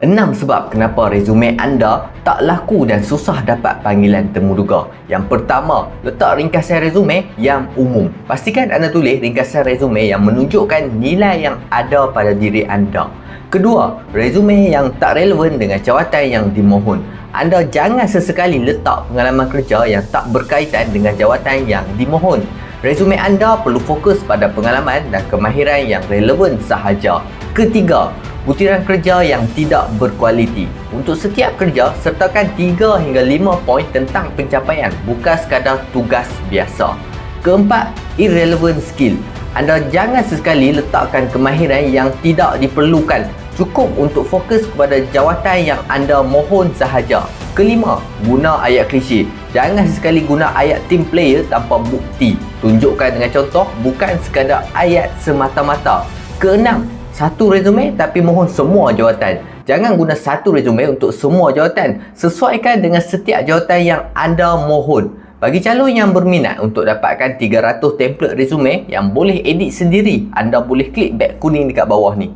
6 sebab kenapa resume anda tak laku dan susah dapat panggilan temuduga. Yang pertama, letak ringkasan resume yang umum. Pastikan anda tulis ringkasan resume yang menunjukkan nilai yang ada pada diri anda. Kedua, resume yang tak relevan dengan jawatan yang dimohon. Anda jangan sesekali letak pengalaman kerja yang tak berkaitan dengan jawatan yang dimohon. Resume anda perlu fokus pada pengalaman dan kemahiran yang relevan sahaja. Ketiga, butiran kerja yang tidak berkualiti. Untuk setiap kerja, sertakan 3 hingga 5 poin tentang pencapaian, bukan sekadar tugas biasa. Keempat, irrelevant skill. Anda jangan sesekali letakkan kemahiran yang tidak diperlukan. Cukup untuk fokus kepada jawatan yang anda mohon sahaja. Kelima, guna ayat klise. Jangan sesekali guna ayat team player tanpa bukti. Tunjukkan dengan contoh, bukan sekadar ayat semata-mata. Keenam, satu resume tapi mohon semua jawatan. Jangan guna satu resume untuk semua jawatan. Sesuaikan dengan setiap jawatan yang anda mohon. Bagi calon yang berminat untuk dapatkan 300 template resume yang boleh edit sendiri, anda boleh klik beg kuning dekat bawah ni.